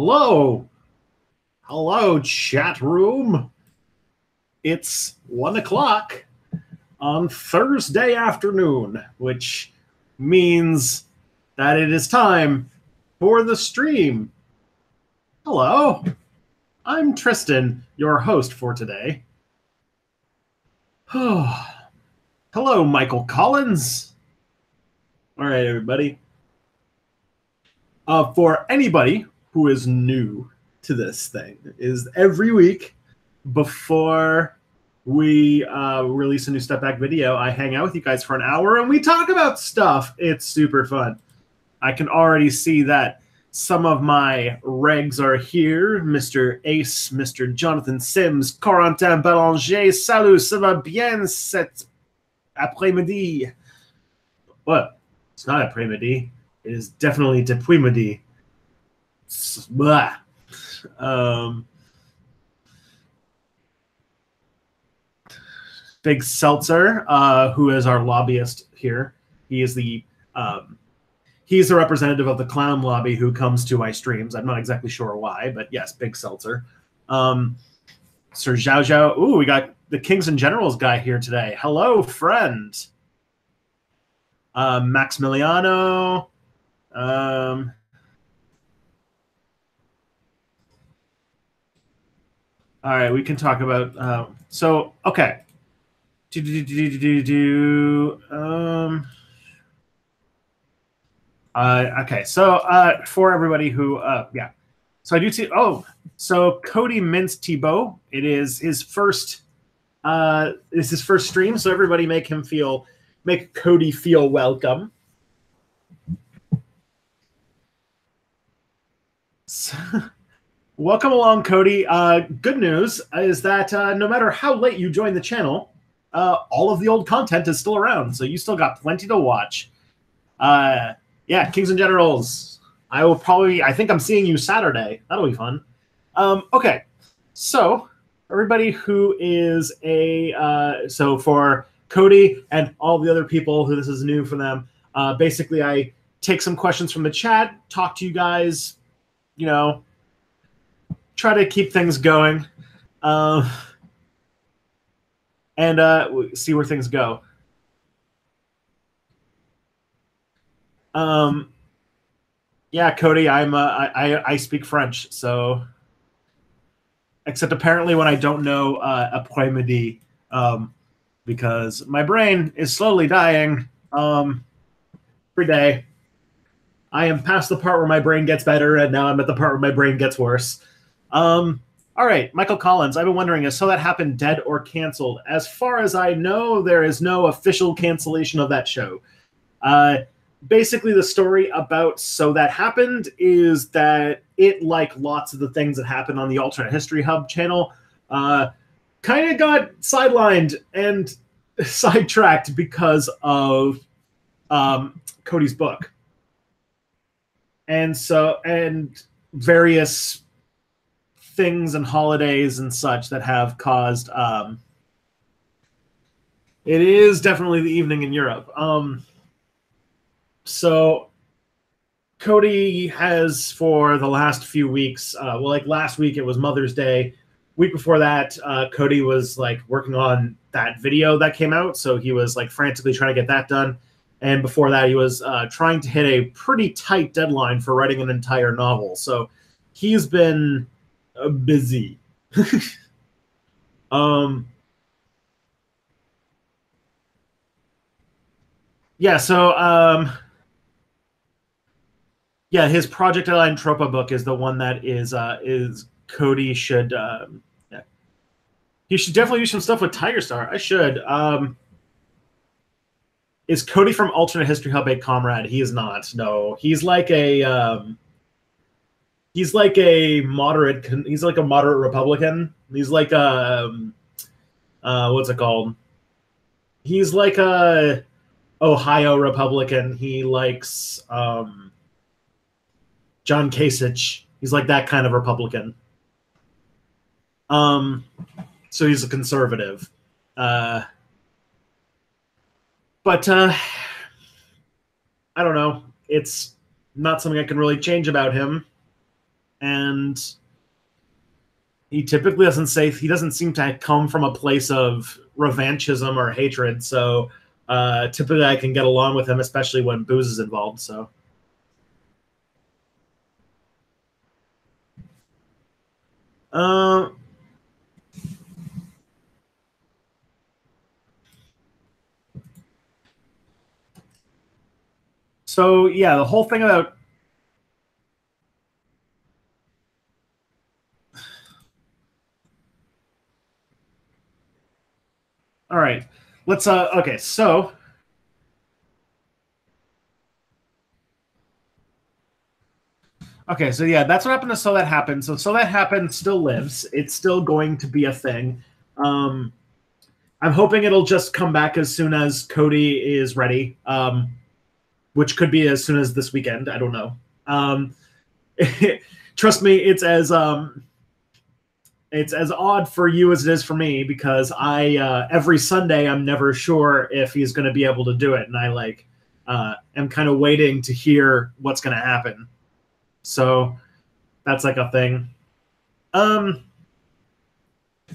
Hello. Hello, chat room. It's 1 o'clock on Thursday afternoon, which means that it is time for the stream. Hello. I'm Tristan, your host for today. Hello, Michael Collins. All right, everybody. For anybody who is new to this thing, is every week before we release a new Step Back video, I hang out with you guys for an hour and we talk about stuff. It's super fun. I can already see that some of my regs are here. Mr. Ace, Mr. Jonathan Sims, Corentin Bélanger, salut, ça va bien cet après-midi? What? It's not après-midi. It is definitely depuis-midi. Big Seltzer, who is our lobbyist here. He is he's the representative of the clown lobby who comes to my streams. I'm not exactly sure why, but yes, Big Seltzer. Sir Zhao Zhao. Ooh, we got the Kings and Generals guy here today. Hello, friend. Maximiliano. All right, we can talk about. Okay. Okay, so for everybody who, yeah. So I do see. Oh, so Cody Mintz Thibault. It is his first. It's his first stream. So everybody make Cody feel welcome. So, welcome along, Cody. Good news is that no matter how late you join the channel, all of the old content is still around, so you still got plenty to watch. Yeah, Kings and Generals. I think I'm seeing you Saturday. That'll be fun. Okay, so everybody who is so for Cody and all the other people who this is new for them, basically I take some questions from the chat, talk to you guys, you know, try to keep things going, and see where things go. Yeah, Cody, I speak French, so except apparently when I don't know après-midi, because my brain is slowly dying every day. I am past the part where my brain gets better, and now I'm at the part where my brain gets worse. All right, Michael Collins, I've been wondering, is So That Happened dead or canceled? As far as I know, there is no official cancellation of that show. Basically, the story about So That Happened is that it, like lots of the things that happen on the Alternate History Hub channel, kind of got sidelined and sidetracked because of Cody's book. And various things and holidays and such that have caused it is definitely the evening in Europe. So Cody has, for the last few weeks, well, like last week it was Mother's Day. Week before that, Cody was like working on that video that came out, so he was like frantically trying to get that done. And before that, he was trying to hit a pretty tight deadline for writing an entire novel. So he's been busy. Yeah, so yeah, his Project Elantropa book is the one that is Cody should yeah. He should definitely do some stuff with Tiger Star. I should. Is Cody from Alternate History Hub a comrade? He is not. No, he's like a moderate. He's like a moderate Republican. He's like a what's it called? He's like a Ohio Republican. He likes John Kasich. He's like that kind of Republican. So he's a conservative. But I don't know. It's not something I can really change about him. and he typically doesn't say he doesn't seem to come from a place of revanchism or hatred. So typically, I can get along with him, especially when booze is involved. So. Uh, so yeah, the whole thing about all right, let's okay, so okay, so yeah, that's what happened to So That Happened. So That Happened still lives. It's still going to be a thing. Um, I'm hoping it'll just come back as soon as Cody is ready, which could be as soon as this weekend. I don't know. Trust me, it's as odd for you as it is for me because I every Sunday I'm never sure if he's going to be able to do it, and I am kind of waiting to hear what's going to happen. So that's like a thing. Um,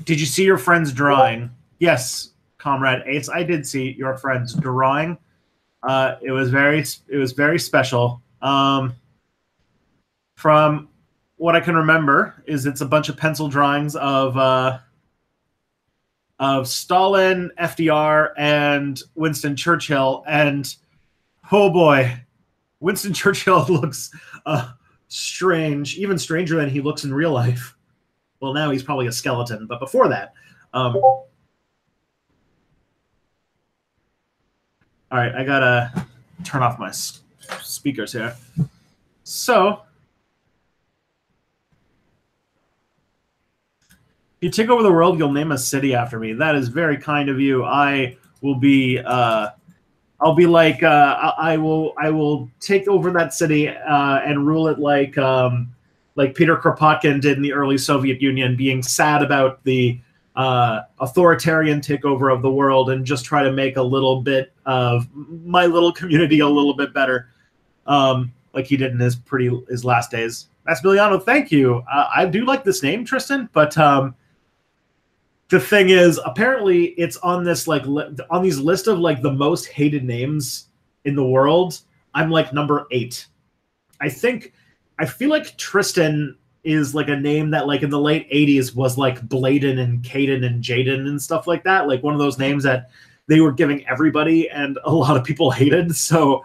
did you see your friend's drawing? Yes, Comrade Ace, I did see your friend's drawing. It was very special. From what I can remember, is it's a bunch of pencil drawings of Stalin, FDR, and Winston Churchill. And oh boy, Winston Churchill looks strange, even stranger than he looks in real life. Well, now he's probably a skeleton, but before that. All right, I gotta turn off my speakers here. So, if you take over the world, you'll name a city after me. That is very kind of you. I will be. I'll be like. I will take over that city and rule it like Peter Kropotkin did in the early Soviet Union, being sad about the authoritarian takeover of the world, and just try to make a little bit of my little community a little bit better, like he did in his last days. Massimiliano, thank you. I do like this name, Tristan, but the thing is, apparently, it's on this on these list of like the most hated names in the world. I'm like number 8. I feel like Tristan is like a name that like in the late 80s was like Bladen and Caden and Jaden and stuff like that. Like one of those names that they were giving everybody and a lot of people hated. So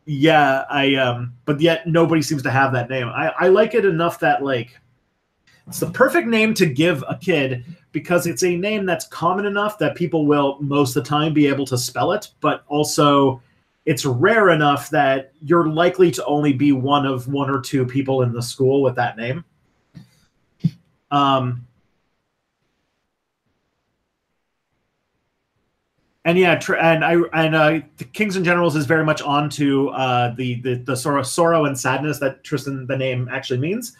yeah, but yet nobody seems to have that name. I like it enough that like it's the perfect name to give a kid because it's a name that's common enough that people will most of the time be able to spell it, but also it's rare enough that you're likely to only be one of 1 or 2 people in the school with that name. And yeah, the Kings and Generals is very much onto the sort of sorrow and sadness that Tristan the name actually means.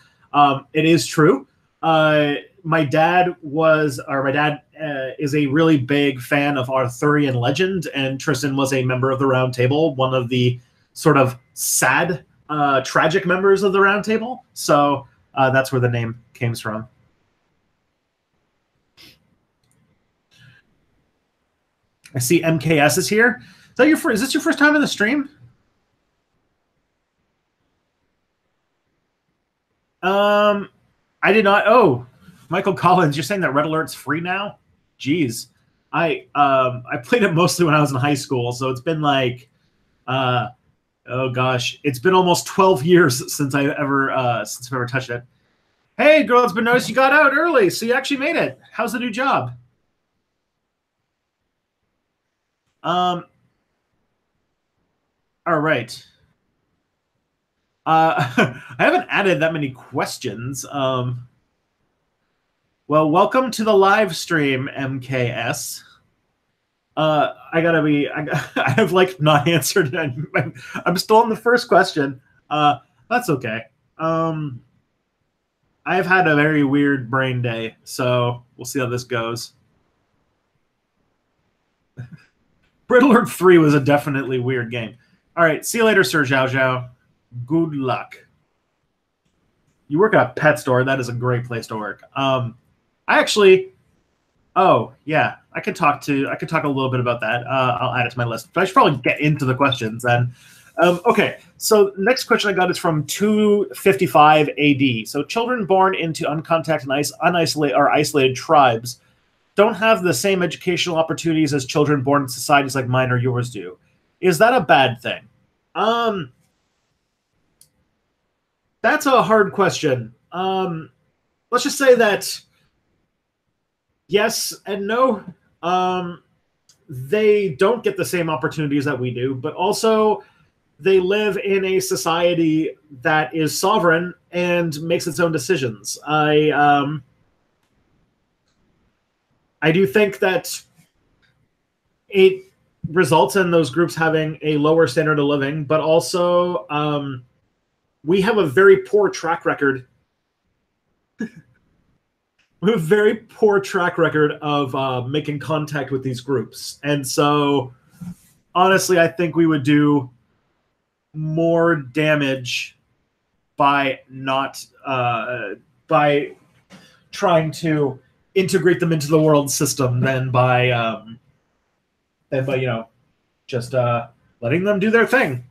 It is true. My dad is a really big fan of Arthurian legend, and Tristan was a member of the Round Table, one of the sort of sad, tragic members of the Round Table. So that's where the name came from. I see MKS is here. Is this your first time in the stream? I did not. Oh, Michael Collins, you're saying that Red Alert's free now? Jeez. I played it mostly when I was in high school, so it's been like oh gosh, it's been almost 12 years since I've ever touched it. Hey girl, it's been nice you got out early, so you actually made it. How's the new job? All right. I haven't added that many questions. Well, welcome to the live stream, MKS. I have like not answered. I'm still on the first question. That's okay. I've had a very weird brain day, so we'll see how this goes. Red Alert 3 was a definitely weird game. All right, see you later, Sir Zhao Zhao. Good luck. You work at a pet store. That is a great place to work. I actually. Oh yeah, I could talk a little bit about that. I'll add it to my list. But I should probably get into the questions then. Okay, so next question I got is from 255 AD. So children born into uncontacted and unisolated or isolated tribes don't have the same educational opportunities as children born in societies like mine or yours do. Is that a bad thing? That's a hard question. Let's just say that yes and no. They don't get the same opportunities that we do, but also they live in a society that is sovereign and makes its own decisions. I do think that it results in those groups having a lower standard of living, but also we have a very poor track record. We have a very poor track record of making contact with these groups. And so, honestly, I think we would do more damage by not by trying to integrate them into the world system than by just letting them do their thing.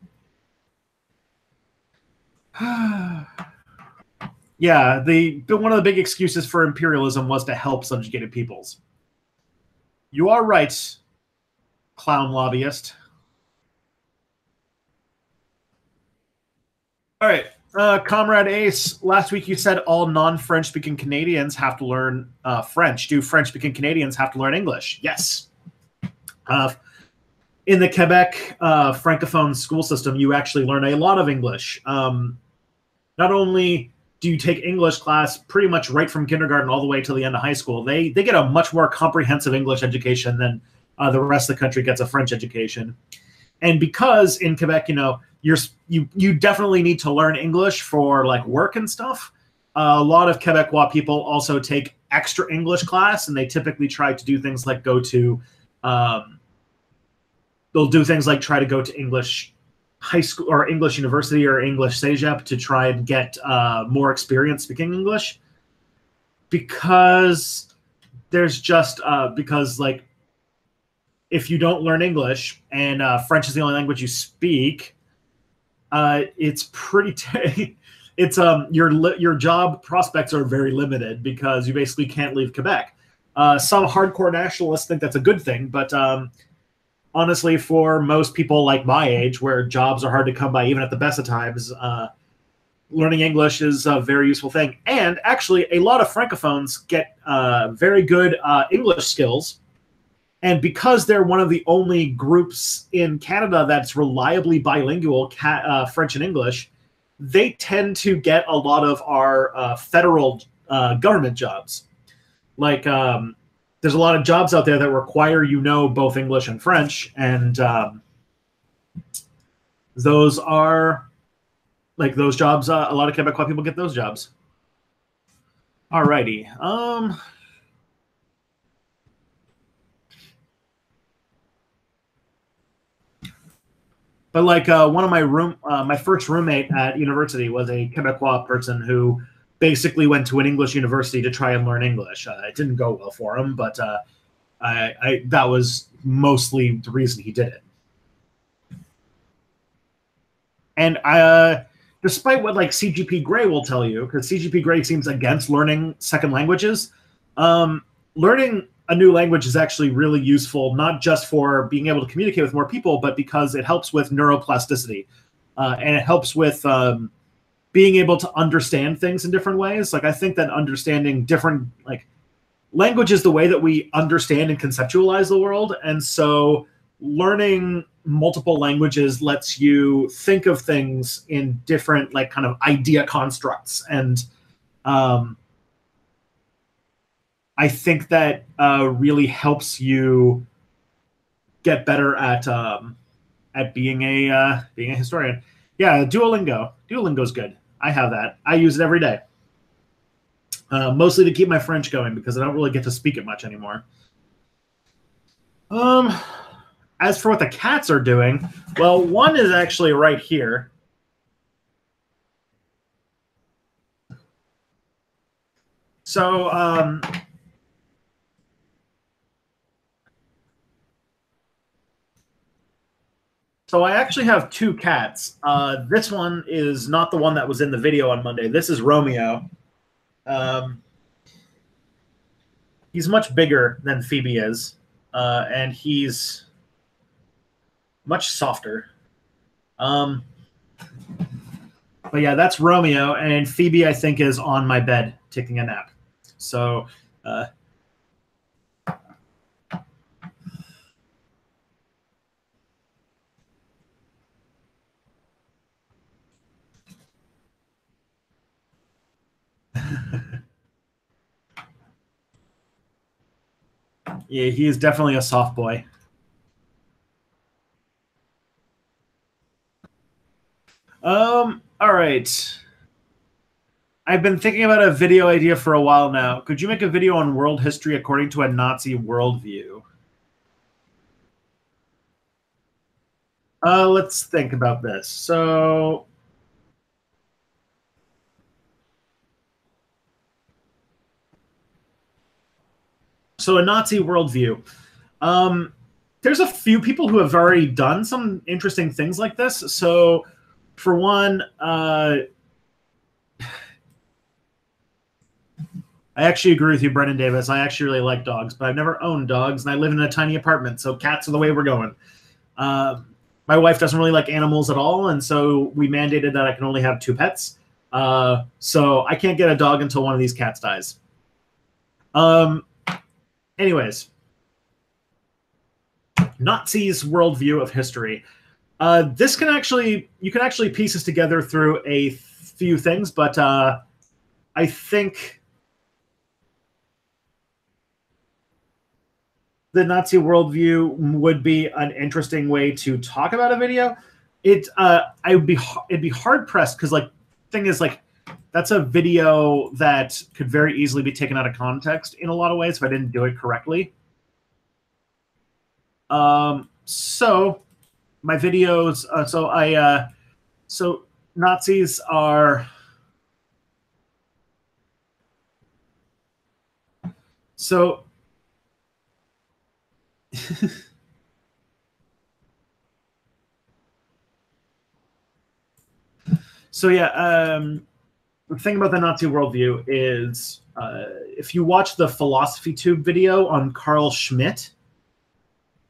Yeah, one of the big excuses for imperialism was to help subjugated peoples. You are right, clown lobbyist. All right, Comrade Ace, last week you said all non-French speaking Canadians have to learn French. Do French speaking Canadians have to learn English? Yes. In the Quebec Francophone school system, you actually learn a lot of English. Not only do you take English class pretty much right from kindergarten all the way to the end of high school, they get a much more comprehensive English education than the rest of the country gets a French education. And because in Quebec, you definitely need to learn English for like work and stuff. A lot of Quebecois people also take extra English class, and they typically try to do things like they'll do things like try to go to English high school or English university or English cégep to try and get more experience speaking English, because there's just because like if you don't learn English and French is the only language you speak, it's pretty it's your job prospects are very limited because you basically can't leave Quebec. Some hardcore nationalists think that's a good thing, but honestly, for most people like my age, where jobs are hard to come by even at the best of times, learning English is a very useful thing. And actually, a lot of Francophones get very good English skills. And because they're one of the only groups in Canada that's reliably bilingual, French and English, they tend to get a lot of our federal government jobs. Like, there's a lot of jobs out there that require both English and French, and those are like those jobs. A lot of Quebecois people get those jobs. Alrighty. But like one of my first roommate at university was a Quebecois person who basically went to an English university to try and learn English. It didn't go well for him, but that was mostly the reason he did it. And despite what like CGP Grey will tell you, because CGP Grey seems against learning second languages, learning a new language is actually really useful, not just for being able to communicate with more people, but because it helps with neuroplasticity, and it helps with being able to understand things in different ways. Like I think that understanding different language is the way that we understand and conceptualize the world, and so learning multiple languages lets you think of things in different kind of idea constructs, and I think that really helps you get better at being a historian. Yeah, Duolingo. Duolingo's good. I have that. I use it every day. Mostly to keep my French going because I don't really get to speak it much anymore. As for what the cats are doing, well, one is actually right here. So, so I actually have two cats. This one is not the one that was in the video on Monday. This is Romeo. Um, he's much bigger than Phoebe is, and he's much softer. But yeah, that's Romeo, and Phoebe, I think, is on my bed taking a nap. So, yeah, he is definitely a soft boy. All right. I've been thinking about a video idea for a while now. Could you make a video on world history according to a Nazi worldview? Let's think about this. So a Nazi worldview. There's a few people who have already done some interesting things like this. So, for one, I actually agree with you, Brendan Davis. I actually really like dogs, but I've never owned dogs, and I live in a tiny apartment, so cats are the way we're going. My wife doesn't really like animals at all, and so we mandated that I can only have 2 pets. So I can't get a dog until one of these cats dies. Anyways, Nazis' worldview of history. This can actually, you can actually piece this together through a few things, but I think the Nazi worldview would be an interesting way to talk about a video. It'd be hard pressed because, like, thing is, like, that's a video that could very easily be taken out of context in a lot of ways if I didn't do it correctly. So my videos, so Nazis are, so so yeah, the thing about the Nazi worldview is, if you watch the Philosophy Tube video on Carl Schmitt,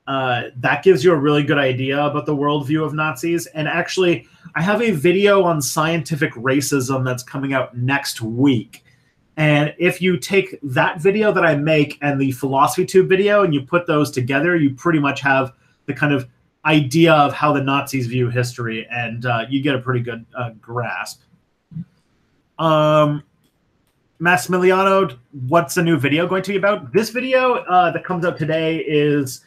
that gives you a really good idea about the worldview of Nazis. And actually, I have a video on scientific racism that's coming out next week. And if you take that video that I make and the Philosophy Tube video and you put those together, you pretty much have the kind of idea of how the Nazis view history, and you get a pretty good grasp. Massimiliano, what's the new video going to be about? This video that comes out today is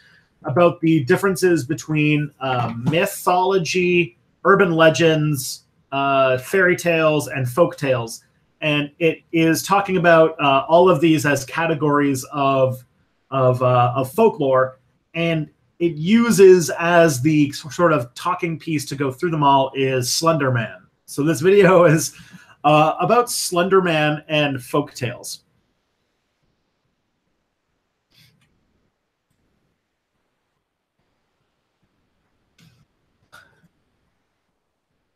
about the differences between mythology, urban legends, fairy tales, and folk tales. And it is talking about all of these as categories of folklore, and it uses as the sort of talking piece to go through them all is Slender Man. So this video is about Slender Man and folk tales.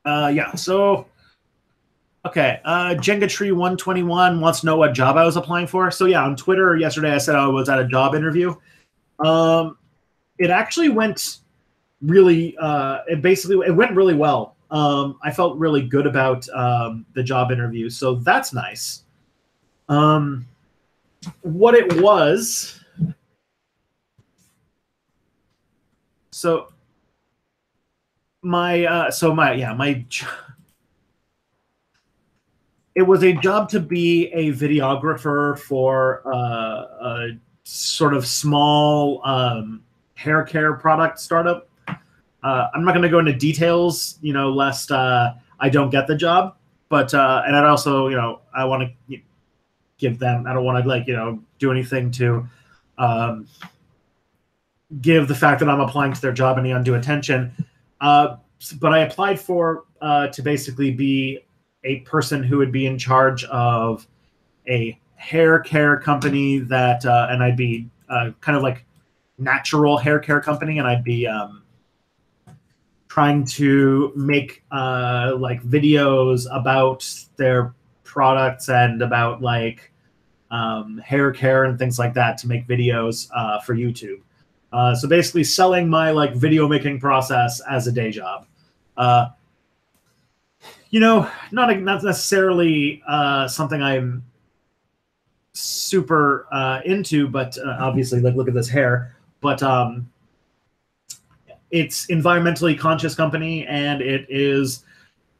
Yeah, so okay, Jenga Tree 121 wants to know what job I was applying for. So yeah, on Twitter yesterday I said I was at a job interview. It actually went really, it went really well. I felt really good about the job interview, so that's nice. What it was, so my it was a job to be a videographer for a sort of small hair care product startup. I'm not going to go into details, lest I don't get the job. But and I'd also, I want to give them. I don't want to do anything to give the fact that I'm applying to their job any undue attention. But I applied for to basically be a person who would be in charge of a hair care company that, and I'd be kind of like natural hair care company, and I'd be trying to make like videos about their products and about like hair care and things like that to make videos for YouTube. So basically selling my like video making process as a day job. You know, not necessarily something I'm super into, but obviously, like, look at this hair. But it's environmentally conscious company, and it is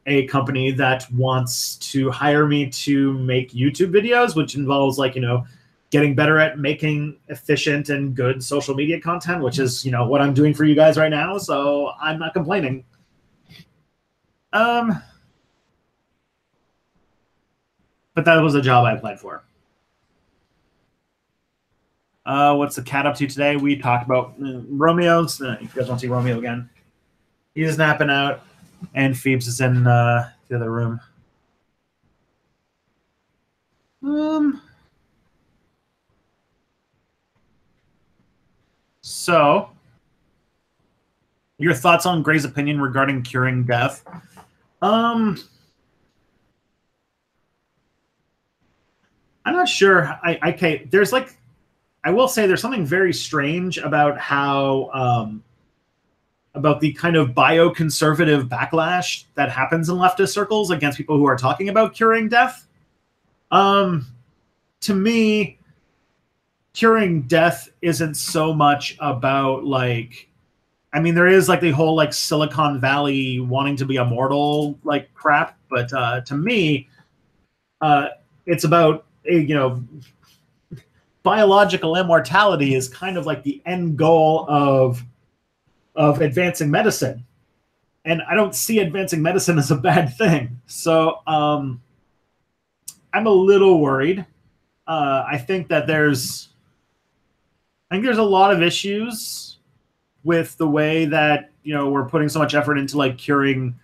a company that wants to hire me to make YouTube videos, which involves like, you know, getting better at making efficient and good social media content, which is, you know, what I'm doing for you guys right now. So I'm not complaining. But that was a job I applied for. What's the cat up to today? We talked about Romeo's. If you guys want to see Romeo again, he's napping out, and Phoebes is in the other room. So, your thoughts on Gray's opinion regarding curing death? I'm not sure. Okay, there's like, I will say there's something very strange about how about the kind of bioconservative backlash that happens in leftist circles against people who are talking about curing death. To me, curing death isn't so much about like, I mean, there is like the whole like Silicon Valley wanting to be immortal like crap, but to me, it's about, you know, biological immortality is kind of like the end goal of advancing medicine, and I don't see advancing medicine as a bad thing. So I'm a little worried. I think there's a lot of issues with the way that, you know, we're putting so much effort into like curing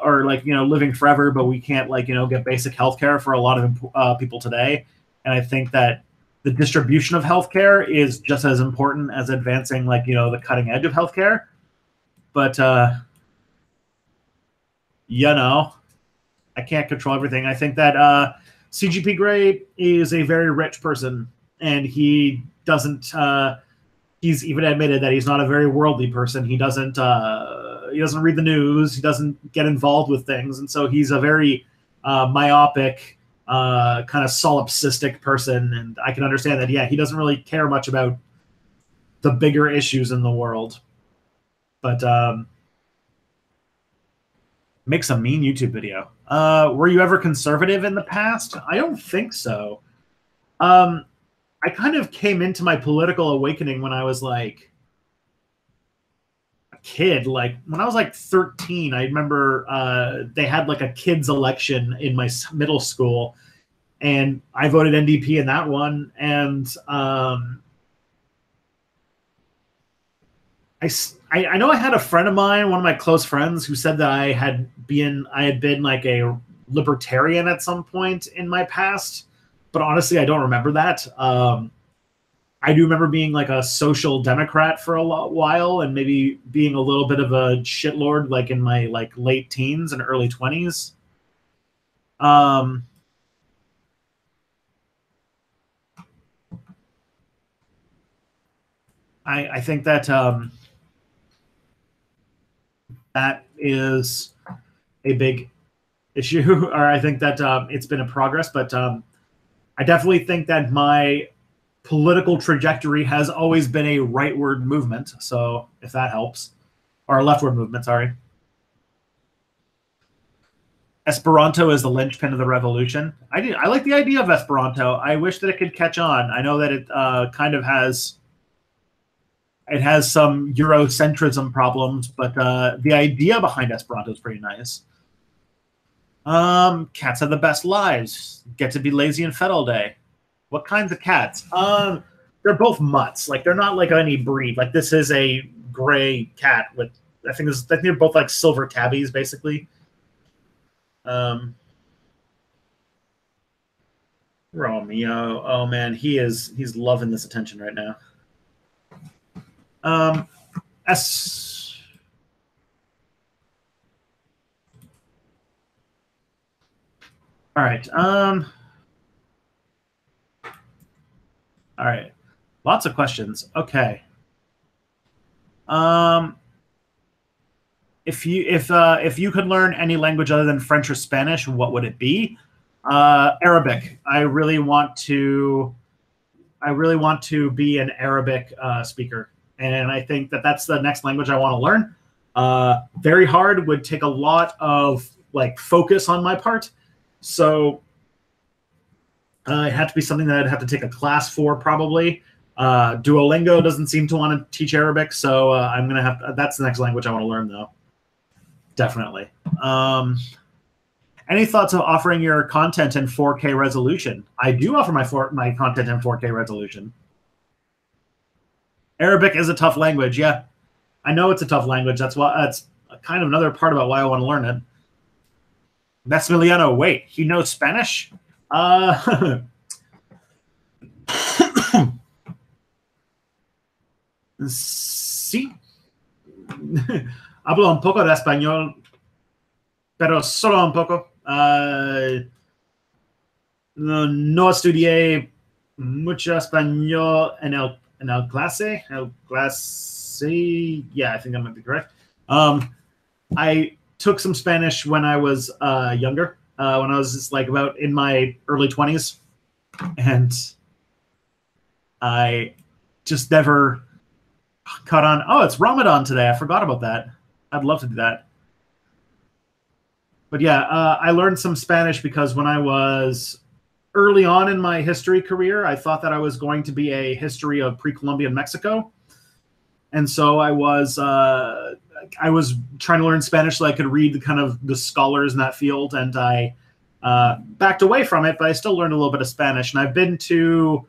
or like, you know, living forever, but we can't like, you know, get basic healthcare for a lot of people today. And I think that the distribution of healthcare is just as important as advancing like, you know, the cutting edge of healthcare. But you know, I can't control everything. I think that CGP Grey is a very rich person, and he doesn't. He's even admitted that he's not a very worldly person. He doesn't read the news. He doesn't get involved with things, and so he's a very myopic, kind of solipsistic person. And I can understand that. Yeah, he doesn't really care much about the bigger issues in the world, but makes a mean YouTube video. Were you ever conservative in the past? I don't think so. I kind of came into my political awakening when I was like a kid. Like when I was like 13, I remember they had like a kids election in my middle school, and I voted NDP in that one. And I know I had a friend of mine, one of my close friends, who said that I had been like a libertarian at some point in my past, but honestly, I don't remember that. I do remember being like a social democrat for a while, and maybe being a little bit of a shitlord like in my like late teens and early 20s. I think that that is a big issue, or I think that it's been a progress, but I definitely think that my political trajectory has always been a rightward movement. So if that helps, or a leftward movement, sorry. Esperanto is the linchpin of the revolution. I like the idea of Esperanto. I wish that it could catch on. I know that it kind of has some Eurocentrism problems, but the idea behind Esperanto is pretty nice. Cats have the best lives. Get to be lazy and fed all day. What kinds of cats? They're both mutts. Like they're not like any breed. Like this is a gray cat with, I think they're both like silver tabbies, basically. Romeo. Oh man, he's loving this attention right now. S. All right. All right. Lots of questions. Okay. If you could learn any language other than French or Spanish, what would it be? Arabic. I really want to be an Arabic speaker, and I think that that's the next language I want to learn. Very hard, would take a lot of like focus on my part, so it had to be something that I'd have to take a class for probably. Duolingo doesn't seem to want to teach Arabic, so I'm gonna have that's the next language I want to learn though. Definitely. Any thoughts of offering your content in 4K resolution? I do offer my content in 4K resolution. Arabic is a tough language. Yeah, I know it's a tough language. That's kind of another part about why I want to learn it. Maximiliano, wait, he knows Spanish? Sí. Hablo un poco de español, pero solo un poco. No estudié mucho español en el clase. Yeah, I think that might be correct. I took some Spanish when I was younger, when I was just like about in my early 20s, and I just never caught on. Oh, it's Ramadan today. I forgot about that. I'd love to do that. But yeah, I learned some Spanish because when I was early on in my history career, I thought that I was going to be a history of pre-Columbian Mexico. And so I was trying to learn Spanish so I could read the scholars in that field, and I backed away from it, but I still learned a little bit of Spanish. And I've been to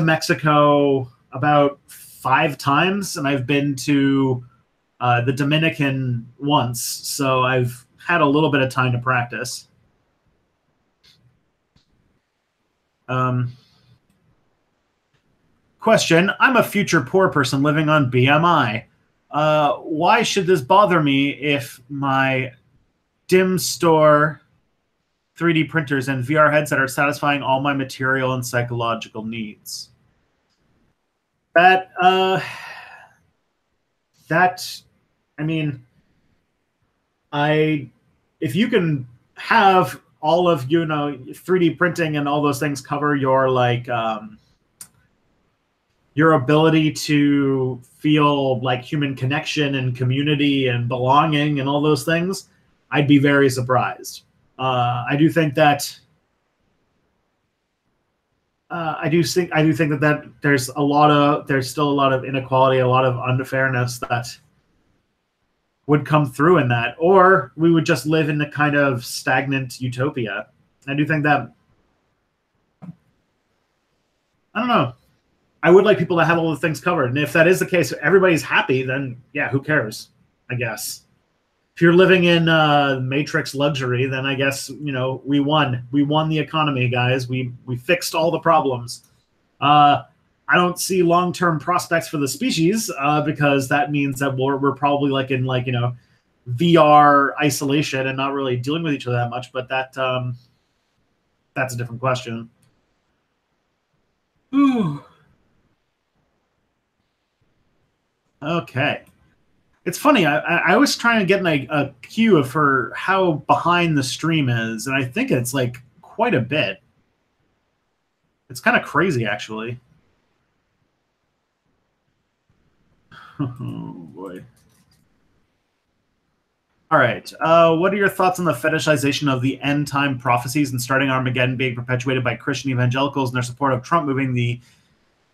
Mexico about 5 times, and I've been to the Dominican once, so I've had a little bit of time to practice. Question, I'm a future poor person living on BMI. Why should this bother me if my dim store 3D printers and VR headset are satisfying all my material and psychological needs? I mean, if you can have all of 3D printing and all those things cover your your ability to feel like human connection and community and belonging and all those things, I'd be very surprised. I do think that that there's still a lot of inequality, a lot of unfairness that would come through in that, or we would just live in a kind of stagnant utopia. I do think that, I don't know. I would like people to have all the things covered. And if that is the case, if everybody's happy, then yeah, who cares? I guess. If you're living in Matrix luxury, then I guess, we won. We won the economy, guys. We fixed all the problems. I don't see long-term prospects for the species because that means that we're probably in VR isolation and not really dealing with each other that much. But that's a different question. Ooh. Okay. It's funny. I was trying to get a cue of how behind the stream is, and I think it's quite a bit. It's kind of crazy, actually. Oh boy. All right. What are your thoughts on the fetishization of the end time prophecies and starting Armageddon being perpetuated by Christian evangelicals and their support of Trump moving the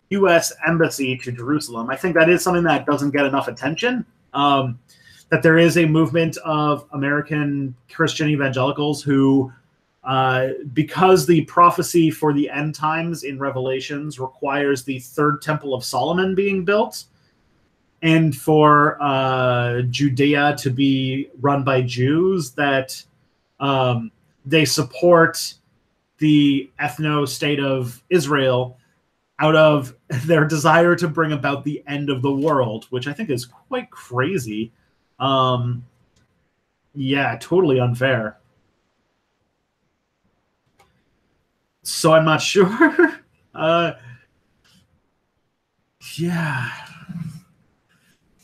U.S. embassy to Jerusalem? I think that is something that doesn't get enough attention. That there is a movement of American Christian evangelicals who, because the prophecy for the end times in Revelations requires the third temple of Solomon being built, and for Judea to be run by Jews, that they support the ethno state of Israel out of their desire to bring about the end of the world, which I think is quite crazy. Yeah, totally unfair. So I'm not sure. Yeah,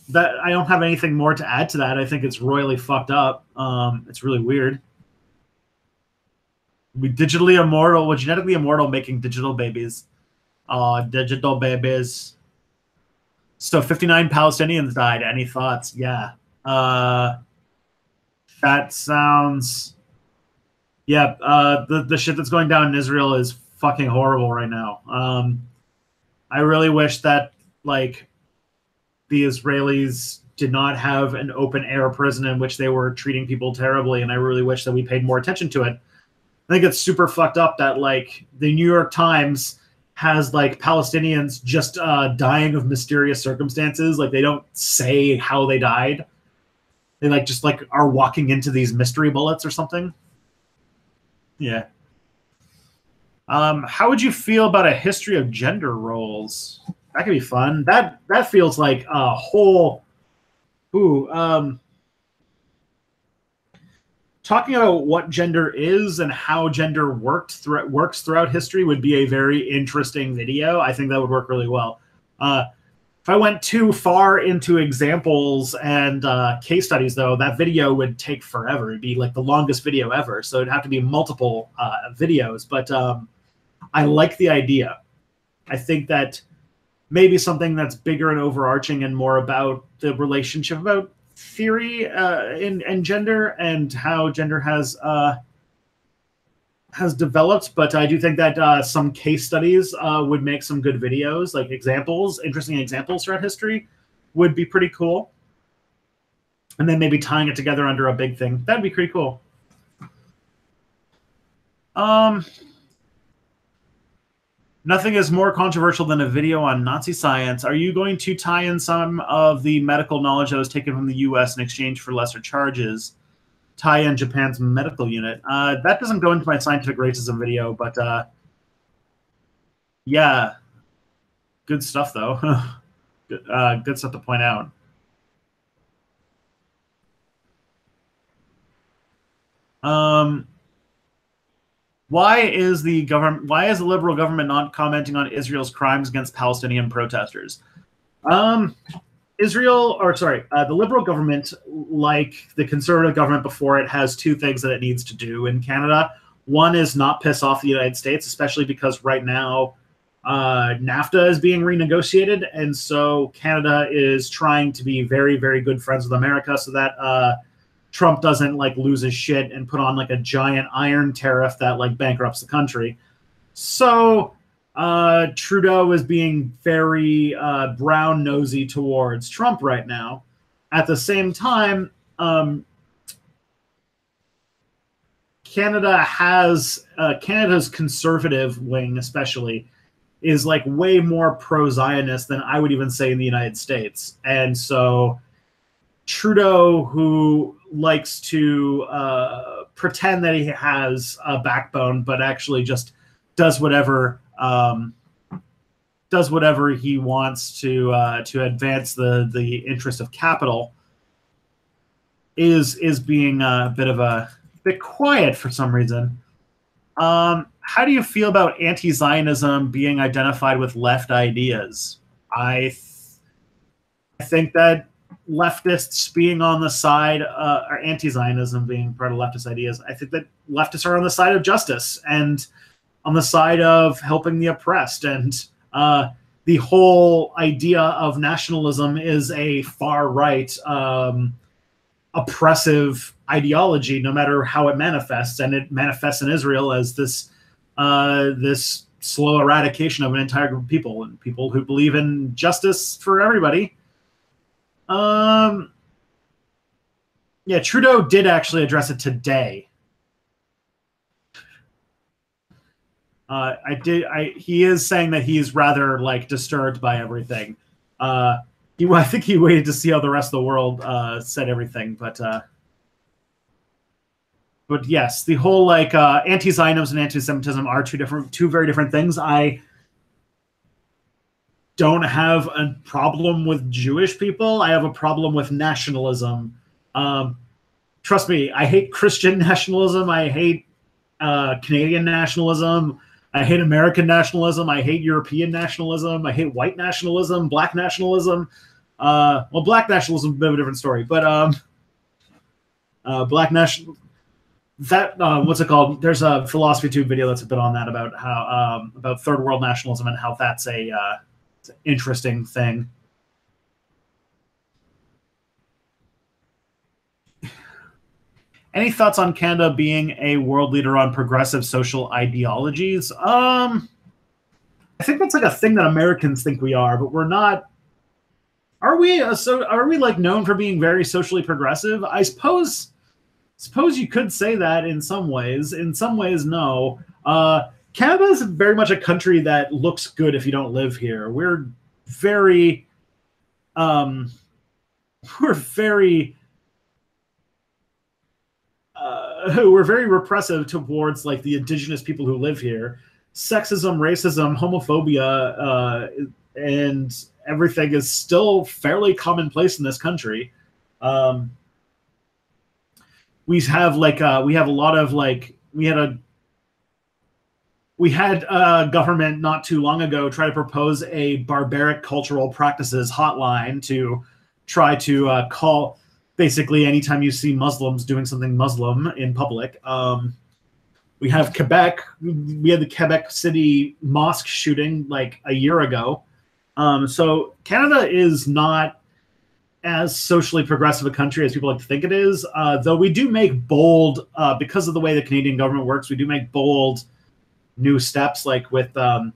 that I don't have anything more to add to that. I think it's royally fucked up. It's really weird. We digitally immortal, we're genetically immortal, making digital babies. Digital babies. So 59 Palestinians died. Any thoughts? Yeah. That sounds. Yeah. The shit that's going down in Israel is fucking horrible right now. I really wish that like the Israelis did not have an open air prison in which they were treating people terribly, and I really wish that we paid more attention to it. I think it's super fucked up that like the New York Times has like Palestinians just dying of mysterious circumstances. Like they don't say how they died. They like just like are walking into these mystery bullets or something. Yeah. How would you feel about a history of gender roles? That could be fun. That feels like a whole. Ooh. Talking about what gender is and how gender works throughout history would be a very interesting video. I think that would work really well. If I went too far into examples and case studies, though, that video would take forever. It'd be like the longest video ever. So it'd have to be multiple videos. But I like the idea. I think that maybe something that's bigger and overarching and more about the relationship about theory and gender and how gender has developed, but I do think that some case studies would make some good videos, like examples, interesting examples throughout history would be pretty cool. And then maybe tying it together under a big thing. That'd be pretty cool. Nothing is more controversial than a video on Nazi science. Are you going to tie in some of the medical knowledge that was taken from the U.S. in exchange for lesser charges? Tie in Japan's medical unit. That doesn't go into my scientific racism video, but yeah. Good stuff, though. Good stuff to point out. Why is the liberal government not commenting on Israel's crimes against Palestinian protesters? The liberal government, like the conservative government before it, has two things that it needs to do in Canada. One is not piss off the United States, especially because right now NAFTA is being renegotiated, and so Canada is trying to be very, very good friends with America so that Trump doesn't like lose his shit and put on like a giant iron tariff that like bankrupts the country. So Trudeau is being very brown nosy towards Trump right now. At the same time, Canada's conservative wing, especially, is like way more pro-Zionist than I would even say in the United States, and so Trudeau, who likes to pretend that he has a backbone, but actually just does whatever he wants to advance the interest of capital, is being a bit quiet for some reason. How do you feel about anti-Zionism being identified with left ideas? I think that leftists being on the side, or anti-Zionism being part of leftist ideas, I think that leftists are on the side of justice and on the side of helping the oppressed. And the whole idea of nationalism is a far-right oppressive ideology, no matter how it manifests. And it manifests in Israel as this slow eradication of an entire group of people, and people who believe in justice for everybody. Yeah, Trudeau did actually address it today. He is saying that he's rather like disturbed by everything. I think he waited to see how the rest of the world said everything, but But yes, the whole like anti-Zionism and anti-Semitism are two very different things. I don't have a problem with Jewish people. I have a problem with nationalism. Trust me, I hate Christian nationalism. I hate Canadian nationalism. I hate American nationalism. I hate European nationalism. I hate white nationalism, black nationalism. Well, black nationalism is a bit of a different story, but black national that what's it called? There's a Philosophy Tube video that's a bit on that about how about third world nationalism and how that's it's an interesting thing. Any thoughts on Canada being a world leader on progressive social ideologies? I think that's like a thing that Americans think we are, but we're not. Are we? Are we like known for being very socially progressive? I suppose you could say that in some ways. In some ways, no. Canada is very much a country that looks good if you don't live here. We're very, we're very repressive towards like the indigenous people who live here. Sexism, racism, homophobia, and everything is still fairly commonplace in this country. We have a lot of like we had a government not too long ago try to propose a barbaric cultural practices hotline to try to call basically anytime you see Muslims doing something Muslim in public. We have Quebec. We had the Quebec City mosque shooting like a year ago. So Canada is not as socially progressive a country as people like to think it is, though we do make bold, because of the way the Canadian government works, we do make bold new steps, like with the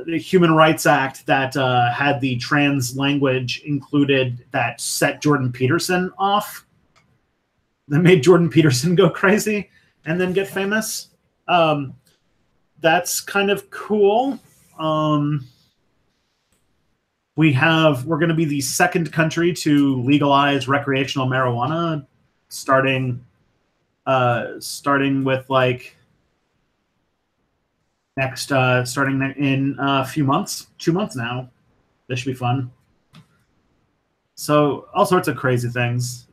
Human Rights Act that had the trans language included that set Jordan Peterson off, that made Jordan Peterson go crazy and then get famous. That's kind of cool. We're going to be the second country to legalize recreational marijuana, starting with like starting in a few months, 2 months now. This should be fun. So all sorts of crazy things.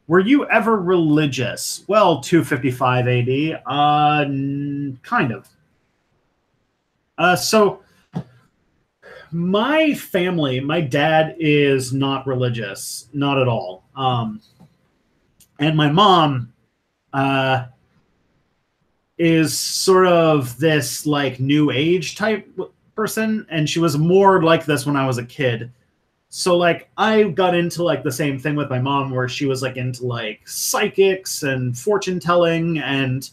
Were you ever religious? Well, 255 AD, kind of. So my family, my dad is not religious, not at all. And my mom is sort of this like new age type person, and she was more like this when I was a kid. So like I got into like the same thing with my mom, where she was like into like psychics and fortune telling and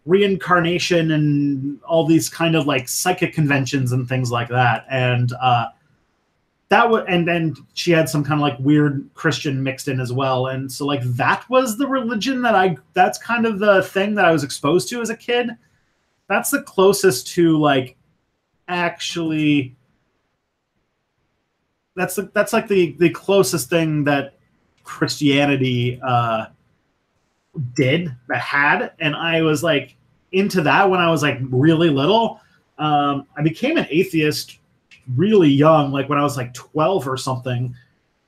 reincarnation and all these kind of like psychic conventions and things like that. And and then she had some kind of like weird Christian mixed in as well. And so like that was the religion that's kind of the thing that I was exposed to as a kid. That's the closest to like actually that's like the closest thing that Christianity had, and I was like into that when I was like really little. I became an atheist really young, like when I was like 12 or something,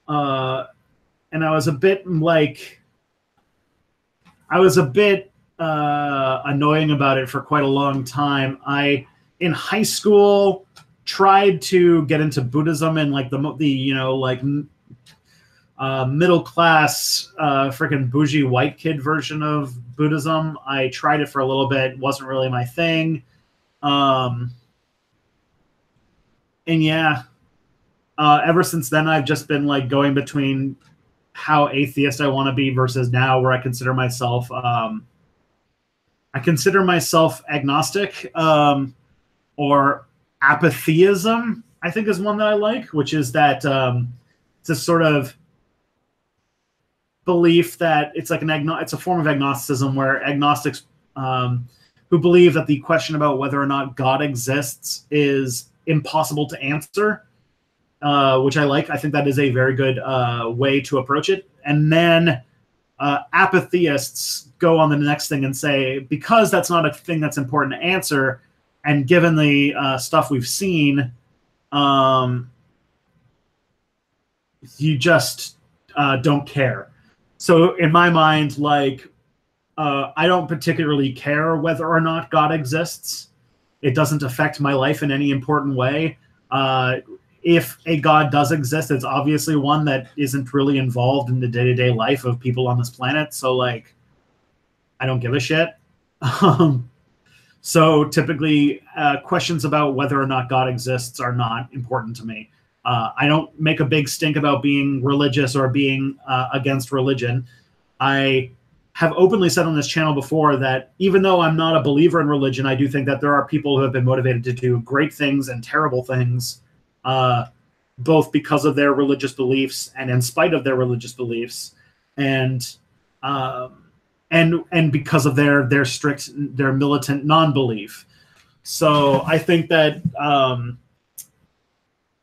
and I was a bit annoying about it for quite a long time. I in high school tried to get into Buddhism and like the middle class freaking bougie white kid version of Buddhism. I tried it for a little bit, wasn't really my thing. And yeah, ever since then I've just been like going between how atheist I want to be versus now where I consider myself agnostic, or apatheism, I think is one that I like, which is that it's a sort of belief that it's like it's a form of agnosticism where agnostics who believe that the question about whether or not God exists is impossible to answer. which I like. I think that is a very good way to approach it. And then apatheists go on the next thing and say, because that's not a thing that's important to answer, and given the stuff we've seen, you just don't care. So in my mind, like, I don't particularly care whether or not God exists. It doesn't affect my life in any important way. If a God does exist, it's obviously one that isn't really involved in the day-to-day life of people on this planet. So, like, I don't give a shit. So typically, questions about whether or not God exists are not important to me. I don't make a big stink about being religious or being against religion. I have openly said on this channel before that even though I'm not a believer in religion, I do think that there are people who have been motivated to do great things and terrible things, both because of their religious beliefs and in spite of their religious beliefs, and because of their strict, their militant non-belief. So I think that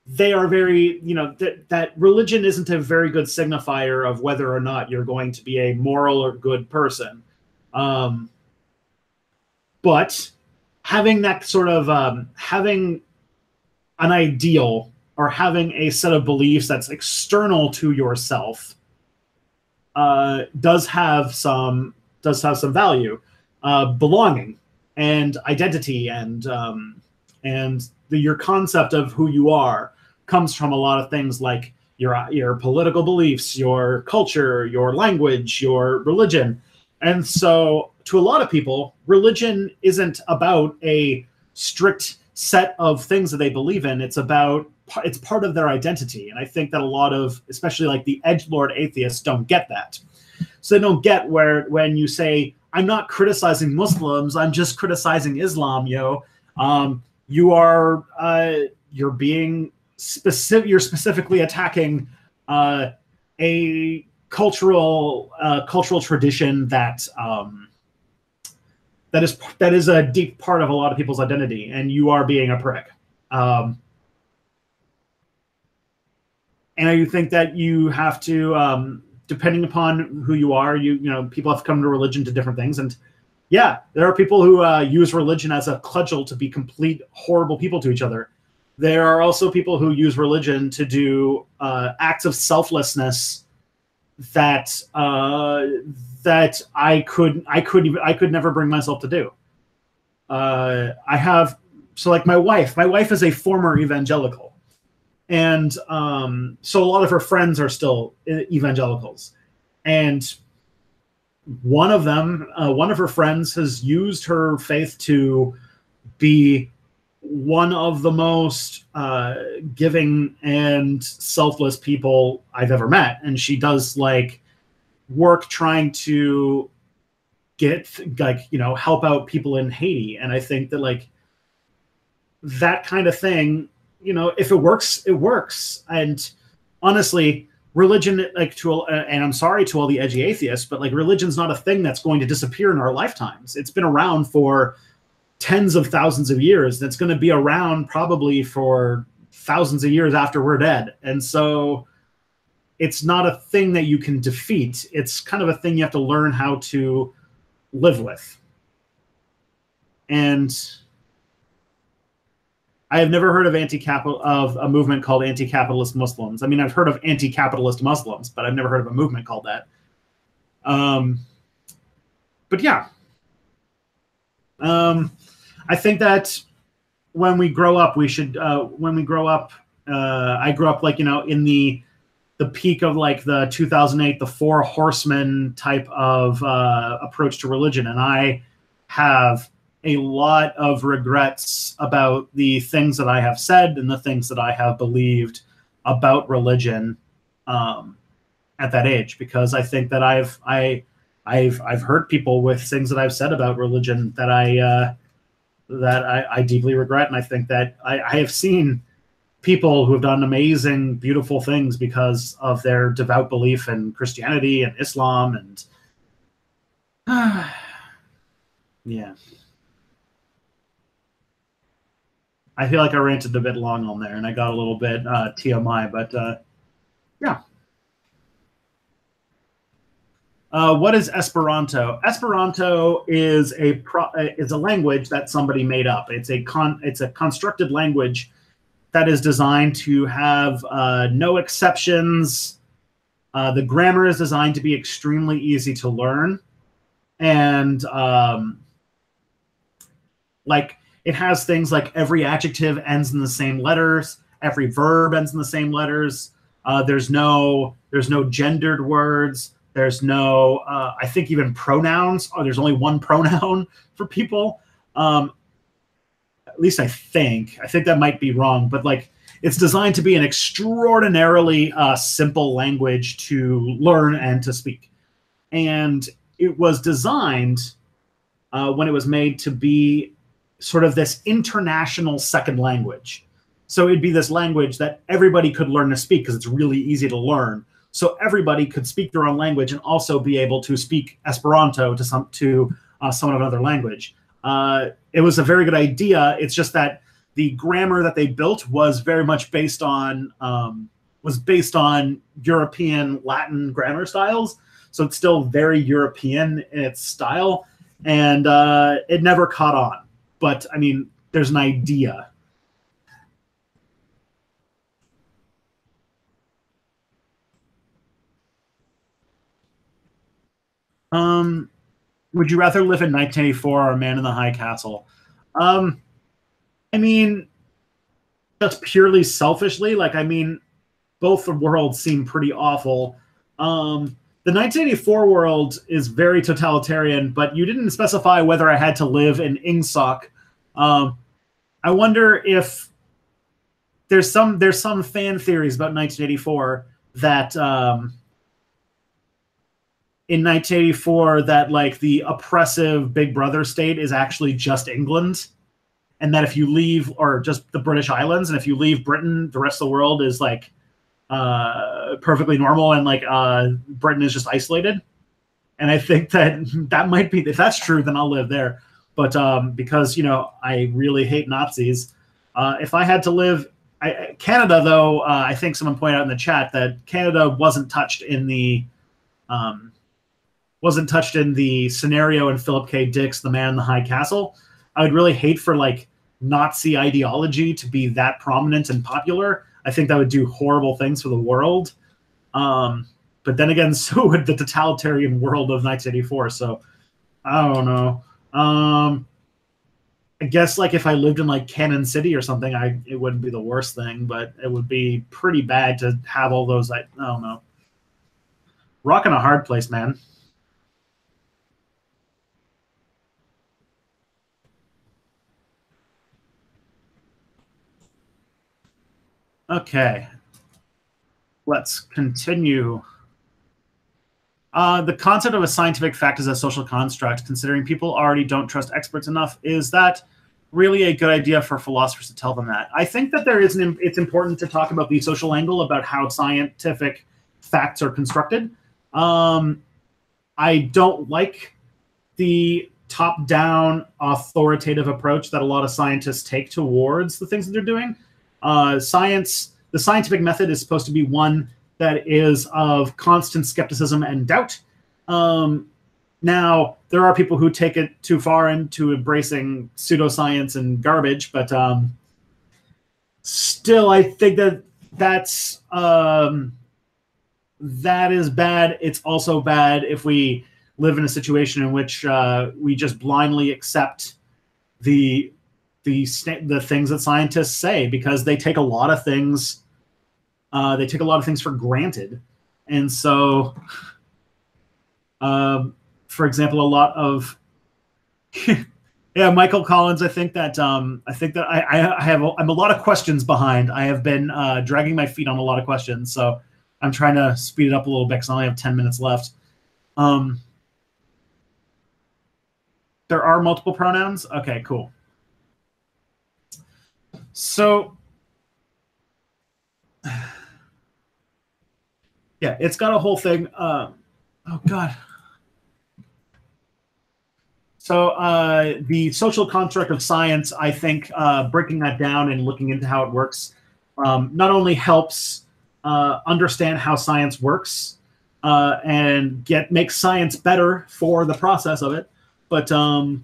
they are very, that religion isn't a very good signifier of whether or not you're going to be a moral or good person. But having that sort of, having an ideal or having a set of beliefs that's external to yourself does have some value. Belonging and identity and your concept of who you are comes from a lot of things like your political beliefs, your culture, your language, your religion. And so to a lot of people, religion isn't about a strict set of things that they believe in. It's part of their identity. And I think that a lot of, especially like the edgelord atheists, don't get that. So they don't get when you say, I'm not criticizing Muslims, I'm just criticizing Islam, you're being specific. You're specifically attacking a cultural tradition that is a deep part of a lot of people's identity, and you are being a prick. And I think that you have to, depending upon who you are, people have come to religion to different things, and yeah, there are people who use religion as a cudgel to be complete horrible people to each other. There are also people who use religion to do acts of selflessness that I could never bring myself to do. My wife is a former evangelical, and so a lot of her friends are still evangelicals, and one of her friends has used her faith to be one of the most giving and selfless people I've ever met. And she does like work trying to help out people in Haiti. And I think that like that kind of thing, if it works, it works. And honestly, religion, and I'm sorry to all the edgy atheists, but like religion's not a thing that's going to disappear in our lifetimes. It's been around for tens of thousands of years. That's going to be around probably for thousands of years after we're dead. And so it's not a thing that you can defeat. It's kind of a thing you have to learn how to live with. And I have never heard of a movement called anti-capitalist Muslims. I mean, I've heard of anti-capitalist Muslims, but I've never heard of a movement called that. But yeah. I think that when we grow up, I grew up like, in the peak of like the 2008, the Four Horsemen type of approach to religion. And I have a lot of regrets about the things that I have said and the things that I have believed about religion at that age, because I think that I've hurt people with things that I've said about religion that I deeply regret. And I think that I have seen people who have done amazing, beautiful things because of their devout belief in Christianity and Islam. And yeah. I feel like I ranted a bit long on there, and I got a little bit TMI, but yeah. What is Esperanto? Esperanto is a language that somebody made up. It's a constructed language that is designed to have no exceptions. The grammar is designed to be extremely easy to learn, and like it has things like every adjective ends in the same letters, every verb ends in the same letters. There's no gendered words. There's no I think even pronouns. Oh, there's only one pronoun for people. At least I think. I think that might be wrong, but like it's designed to be an extraordinarily simple language to learn and to speak. And it was designed when it was made to be sort of this international second language. So it'd be this language that everybody could learn to speak because it's really easy to learn. So everybody could speak their own language and also be able to speak Esperanto to someone of another language. It was a very good idea. It's just that the grammar that they built was very much based on European Latin grammar styles. So it's still very European in its style, and it never caught on. But I mean, there's an idea. Would you rather live in 1984 or Man in the High Castle? Um, I mean, just purely selfishly, like I mean, both the worlds seem pretty awful. The 1984 world is very totalitarian, but you didn't specify whether I had to live in Ingsoc. I wonder if there's some fan theories about 1984 that in 1984 that like the oppressive Big Brother state is actually just England, and that if you leave, or just the British Islands, and if you leave Britain, the rest of the world is like perfectly normal, and like Britain is just isolated. And I think that might be, if that's true, then I'll live there. But because I really hate Nazis, if I had to live, Canada though, I think someone pointed out in the chat that Canada wasn't touched in the scenario in Philip K. Dick's The Man in the High Castle. I would really hate for like Nazi ideology to be that prominent and popular. I think that would do horrible things for the world. But then again, so would the totalitarian world of 1984. So I don't know. I guess like if I lived in like Cannon City or something, it wouldn't be the worst thing, but it would be pretty bad to have all those. I don't know. Rocking a hard place, man. Okay, let's continue. The concept of a scientific fact as a social construct, considering people already don't trust experts enough, is that really a good idea for philosophers to tell them that? I think that it's important to talk about the social angle about how scientific facts are constructed. I don't like the top-down authoritative approach that a lot of scientists take towards the things that they're doing. The scientific method is supposed to be one that is of constant skepticism and doubt. Now, there are people who take it too far into embracing pseudoscience and garbage, but still, I think that is bad. It's also bad if we live in a situation in which we just blindly accept the things that scientists say, because they take a lot of things for granted. And so for example, a lot of yeah, Michael Collins, I think that I'm a lot of questions behind. I have been dragging my feet on a lot of questions, so I'm trying to speed it up a little bit because I only have 10 minutes left. There are multiple pronouns. Okay, cool. So yeah, it's got a whole thing. Oh God. So the social construct of science, I think, breaking that down and looking into how it works, not only helps understand how science works and make science better for the process of it, but I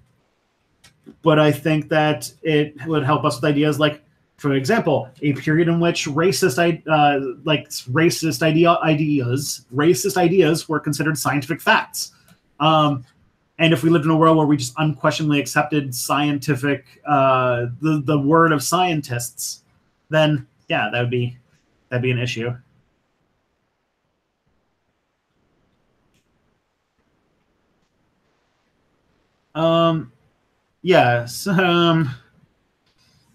think that it would help us with ideas like, for example, a period in which racist ideas were considered scientific facts. And if we lived in a world where we just unquestionably accepted scientific, the word of scientists, then yeah, that'd be an issue. Yes.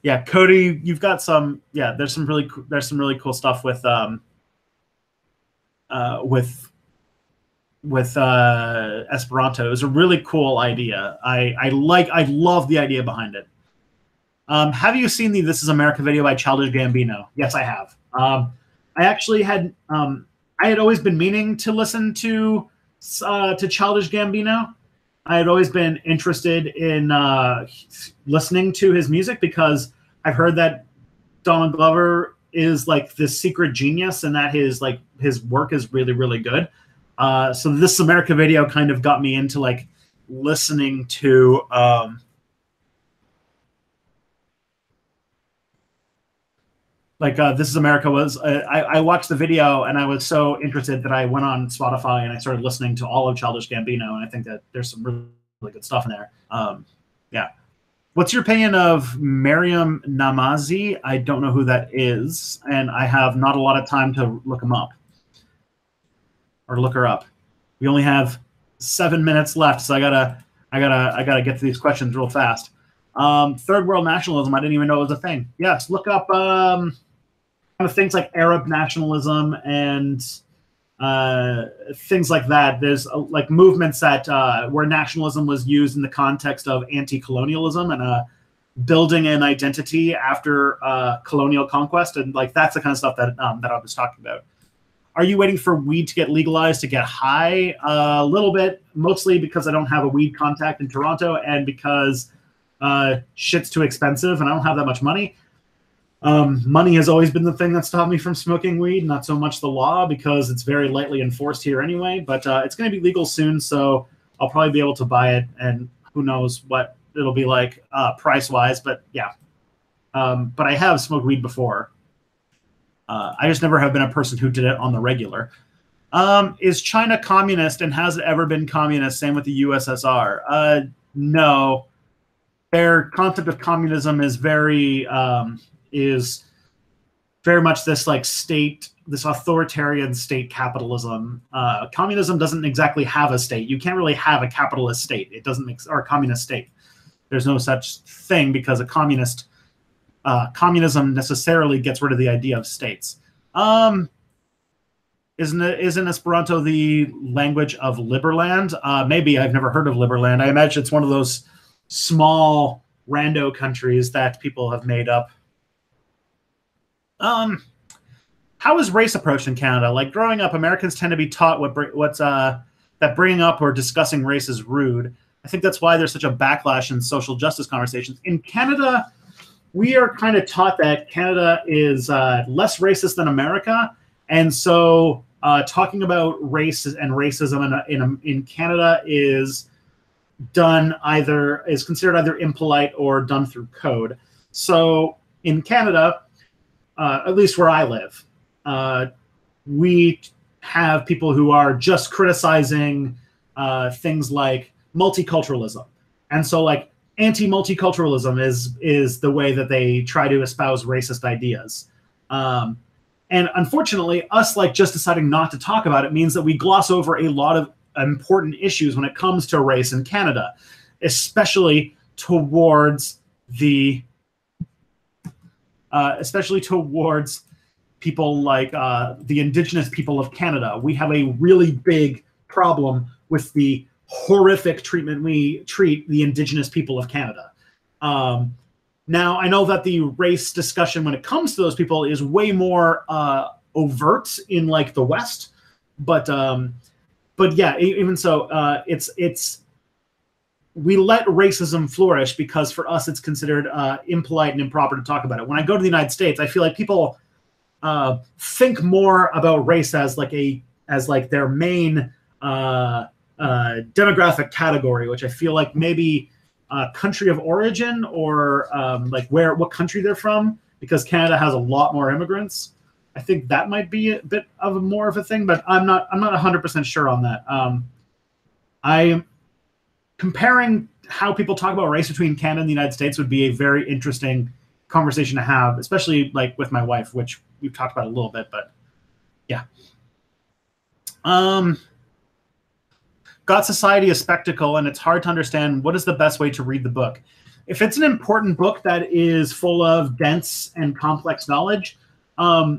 Yeah, Cody, you've got some. Yeah, there's some really cool stuff with uh, with Esperanto. It's a really cool idea. I love the idea behind it. Have you seen the "This Is America" video by Childish Gambino? Yes, I have. I actually had I had always been meaning to listen to Childish Gambino. I had always been interested in listening to his music because I've heard that Donald Glover is like this secret genius and that his work is really, really good. So this America video kind of got me into like listening to This Is America was I watched the video and I was so interested that I went on Spotify and I started listening to all of Childish Gambino, and I think that there's some really, really good stuff in there. Yeah. What's your opinion of Mariam Namazi? I don't know who that is, and I have not a lot of time to look him up or look her up. We only have 7 minutes left, so I gotta get to these questions real fast. Third world nationalism. I didn't even know it was a thing. Yes, look up kind of things like Arab nationalism and things like that. There's like movements that where nationalism was used in the context of anti-colonialism and building an identity after colonial conquest, and like that's the kind of stuff that that I was talking about. Are you waiting for weed to get legalized to get high? A little bit, mostly because I don't have a weed contact in Toronto and because shit's too expensive and I don't have that much money. Money has always been the thing that stopped me from smoking weed, not so much the law because it's very lightly enforced here anyway, but it's going to be legal soon, so I'll probably be able to buy it, and who knows what it'll be like price-wise, but yeah. But I have smoked weed before. I just never have been a person who did it on the regular. Is China communist and has it ever been communist? Same with the USSR. No. Their concept of communism is very much this like state, this authoritarian state capitalism. Communism doesn't exactly have a state. You can't really have a capitalist state. It doesn't or a communist state. There's no such thing because a communism necessarily gets rid of the idea of states. Isn't Esperanto the language of Liberland? Maybe. I've never heard of Liberland. I imagine it's one of those small rando countries that people have made up. How is race approached in Canada? Like growing up, Americans tend to be taught that bringing up or discussing race is rude. I think that's why there's such a backlash in social justice conversations. In Canada, we are kind of taught that Canada is less racist than America, and so talking about race and racism in Canada is considered either impolite or done through code. So in Canada, at least where I live, we have people who are just criticizing things like multiculturalism, and so like anti-multiculturalism is the way that they try to espouse racist ideas. And unfortunately, us like just deciding not to talk about it means that we gloss over a lot of important issues when it comes to race in Canada, especially towards people like the Indigenous people of Canada. We have a really big problem with the horrific treatment we treat the Indigenous people of Canada. Now, I know that the race discussion when it comes to those people is way more overt in like the West, but yeah, even so, it's we let racism flourish because for us it's considered impolite and improper to talk about it. When I go to the United States, I feel like people think more about race as like their main demographic category, which I feel like maybe country of origin or like what country they're from, because Canada has a lot more immigrants. I think that might be a bit of more of a thing, but I'm not 100% sure on that. I comparing how people talk about race between Canada and the United States would be a very interesting conversation to have, especially like with my wife, which we've talked about a little bit, but yeah. God Society is spectacle, and it's hard to understand what is the best way to read the book. If it's an important book that is full of dense and complex knowledge, a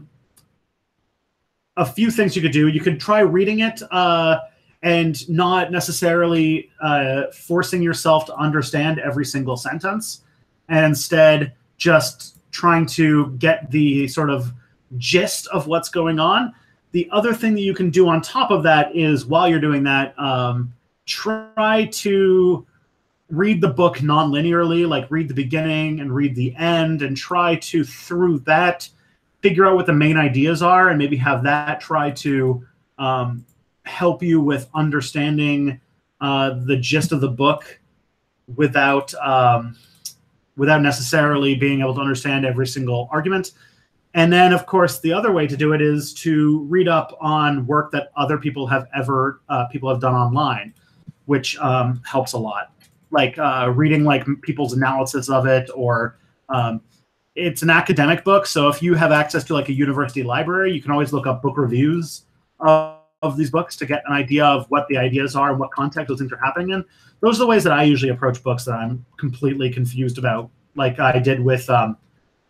few things you could do. You could try reading it and not necessarily forcing yourself to understand every single sentence, and instead just trying to get the sort of gist of what's going on. The other thing that you can do on top of that is, while you're doing that, try to read the book non-linearly, like read the beginning and read the end, and try to, through that, figure out what the main ideas are, and maybe have that try to help you with understanding the gist of the book without necessarily being able to understand every single argument. And then, of course, the other way to do it is to read up on work that other people have done online, which helps a lot. Like reading like people's analysis of it, or it's an academic book, so if you have access to like a university library, you can always look up book reviews of these books to get an idea of what the ideas are and what context those things are happening in. Those are the ways that I usually approach books that I'm completely confused about, like I did with the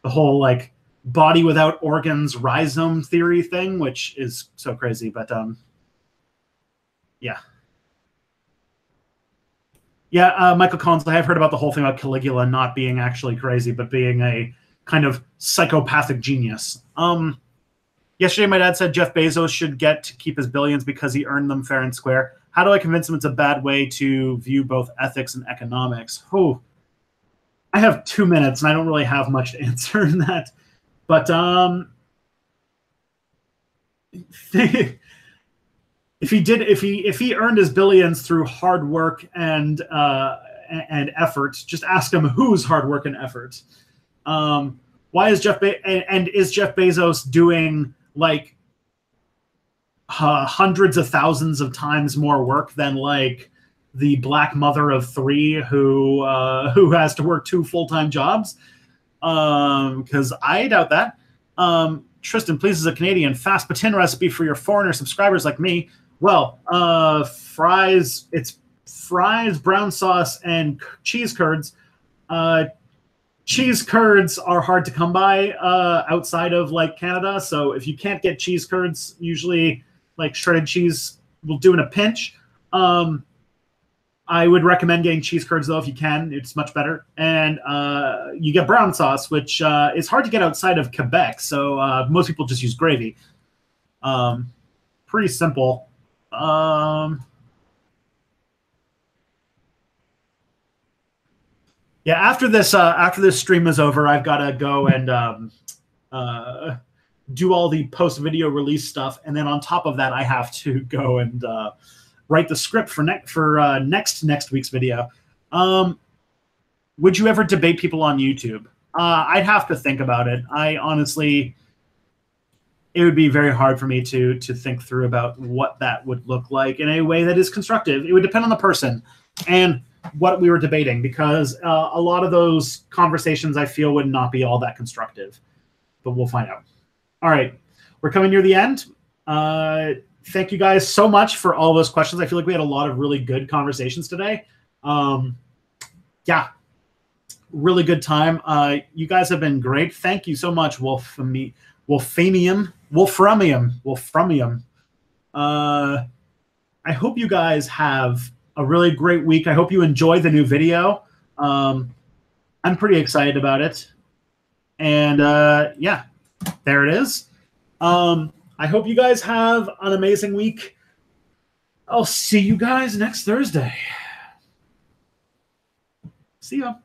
whole like body without organs rhizome theory thing, which is so crazy. But yeah. Michael Collins, I have heard about the whole thing about Caligula not being actually crazy, but being a kind of psychopathic genius. Yesterday, my dad said Jeff Bezos should get to keep his billions because he earned them fair and square. How do I convince him it's a bad way to view both ethics and economics? Oh, I have 2 minutes, and I don't really have much to answer in that. But if he earned his billions through hard work and effort, just ask him whose hard work and effort. Why is Jeff Bezos doing like hundreds of thousands of times more work than like the black mother of 3 who has to work 2 full-time jobs? Because I doubt that. Tristan, please, as a Canadian, fast poutine recipe for your foreigner subscribers like me. Well, fries, it's fries, brown sauce, and cheese curds. Cheese curds are hard to come by outside of like Canada. So if you can't get cheese curds, usually like shredded cheese will do in a pinch. I would recommend getting cheese curds though if you can. It's much better. And you get brown sauce, which is hard to get outside of Quebec. So most people just use gravy. Pretty simple. Yeah, after this stream is over, I've got to go and do all the post-video release stuff, and then on top of that, I have to go and write the script for next week's video. Would you ever debate people on YouTube? I'd have to think about it. It would be very hard for me to think through about what that would look like in a way that is constructive. It would depend on the person and what we were debating, because a lot of those conversations I feel would not be all that constructive, but we'll find out. All right, we're coming near the end. Thank you guys so much for all those questions. I feel like we had a lot of really good conversations today. Yeah, really good time. You guys have been great. Thank you so much, Wolframium. I hope you guys have a really great week. I hope you enjoy the new video. I'm pretty excited about it. And yeah, there it is. I hope you guys have an amazing week. I'll see you guys next Thursday. See ya.